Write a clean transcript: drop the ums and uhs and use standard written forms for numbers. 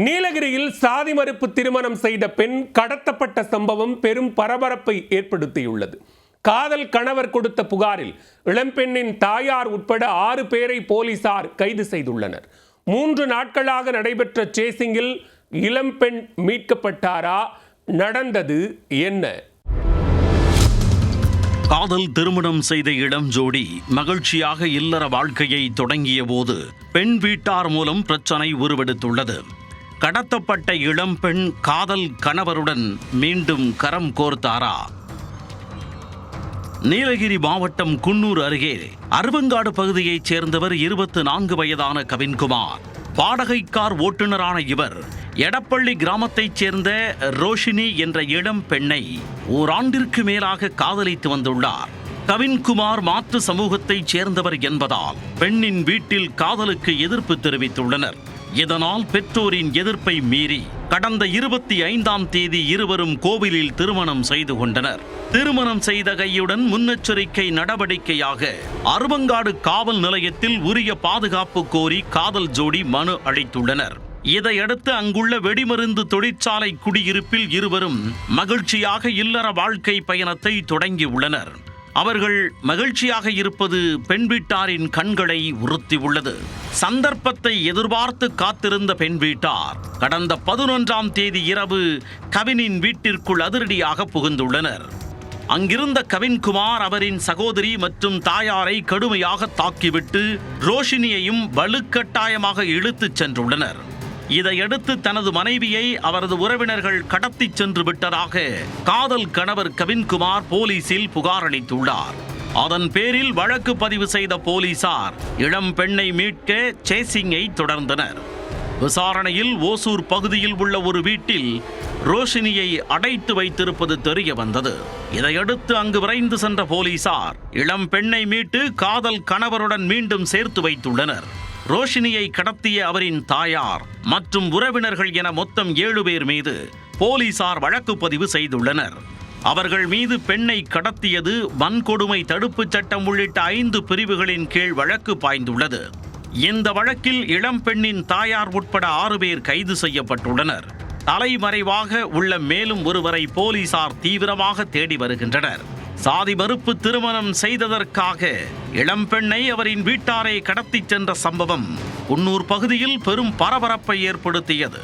நீலகிரியில் சாதி மறுப்பு திருமணம் செய்த பெண் கடத்தப்பட்ட சம்பவம் பெரும் பரபரப்பை ஏற்படுத்தியுள்ளது. காதல் கணவர் கொடுத்த புகாரில் இளம்பெண்ணின் தாயார் உட்பட 6 பேரை போலீசார் கைது செய்துள்ளனர். 3 நாட்களாக நடைபெற்ற சேசிங்கில் இளம்பெண் மீட்கப்பட்டாரா? நடந்தது என்ன? காதல் திருமணம் செய்த இளம் ஜோடி மகிழ்ச்சியாக இல்லற வாழ்க்கையை தொடங்கிய போது பெண் வீட்டார் மூலம் பிரச்சனை உருவெடுத்துள்ளது. கடத்தப்பட்ட இளம்பெண் காதல் கணவருடன் மீண்டும் கரம் கோர்த்தாரா? நீலகிரி மாவட்டம் குன்னூர் அருகே அருவங்காடு பகுதியைச் சேர்ந்தவர் 24 வயதான கவின்குமார். வாடகை கார் ஓட்டுநரான இவர் எடப்பள்ளி கிராமத்தைச் சேர்ந்த ரோஷினி என்ற இளம் பெண்ணை ஓராண்டிற்கு மேலாக காதலித்து வந்துள்ளார். கவின்குமார் மாற்று சமூகத்தைச் சேர்ந்தவர் என்பதால் பெண்ணின் வீட்டில் காதலுக்கு எதிர்ப்பு தெரிவித்துள்ளனர். இதனால் பெற்றோரின் எதிர்ப்பை மீறி கடந்த 25ஆம் தேதி இருவரும் கோவிலில் திருமணம் செய்து கொண்டனர். திருமணம் செய்த கையுடன் முன்னெச்சரிக்கை நடவடிக்கையாக அருவங்காடு காவல் நிலையத்தில் உரிய பாதுகாப்பு கோரி காதல் ஜோடி மனு அளித்துள்ளனர். இதையடுத்து அங்குள்ள வெடிமருந்து தொழிற்சாலை குடியிருப்பில் இருவரும் மகிழ்ச்சியாக இல்லற வாழ்க்கை பயணத்தை தொடங்கியுள்ளனர். அவர்கள் மகிழ்ச்சியாக இருப்பது பெண் வீட்டாரின் கண்களை உறுத்தியுள்ளது. சந்தர்ப்பத்தை எதிர்பார்த்து காத்திருந்த பெண் வீட்டார் கடந்த 11ஆம் தேதி இரவு கவினின் வீட்டிற்குள் அதிரடியாக புகுந்துள்ளனர். அங்கிருந்த கவின்குமார் அவரின் சகோதரி மற்றும் தாயாரை கடுமையாக தாக்கிவிட்டு ரோஷினியையும் வலுக்கட்டாயமாக இழுத்துச் சென்றுள்ளனர். இதையடுத்து தனது மனைவியை அவரது உறவினர்கள் கடத்திச் சென்று விட்டதாக காதல் கணவர் கவின்குமார் போலீசில் புகார் அளித்துள்ளார். அதன் பேரில் வழக்கு பதிவு செய்த போலீசார் இளம் பெண்ணை மீட்க சேசிங்கை தொடர்ந்தனர். விசாரணையில் ஓசூர் பகுதியில் உள்ள ஒரு வீட்டில் ரோஷினியை அடைத்து வைத்திருப்பது தெரிய வந்தது. இதையடுத்து அங்கு விரைந்து சென்ற போலீசார் இளம் பெண்ணை மீட்டு காதல் கணவருடன் மீண்டும் சேர்த்து வைத்துள்ளனர். ரோஷினியை கடத்திய அவரின் தாயார் மற்றும் உறவினர்கள் என மொத்தம் 7 பேர் மீது போலீசார் வழக்கு பதிவு செய்துள்ளனர். அவர்கள் மீது பெண்ணை கடத்தியது, வன்கொடுமை தடுப்புச் சட்டம் உள்ளிட்ட 5 பிரிவுகளின் கீழ் வழக்கு பாய்ந்துள்ளது. இந்த வழக்கில் இளம் பெண்ணின் தாயார் உட்பட 6 பேர் கைது செய்யப்பட்டுள்ளனர். தலைமறைவாக உள்ள மேலும் ஒருவரை போலீசார் தீவிரமாக தேடி வருகின்றனர். சாதி மறுப்பு திருமணம் செய்ததற்காக இளம்பெண்ணை அவரின் வீட்டாரை கடத்திச் சென்ற சம்பவம் குன்னூர் பகுதியில் பெரும் பரபரப்பை ஏற்படுத்தியது.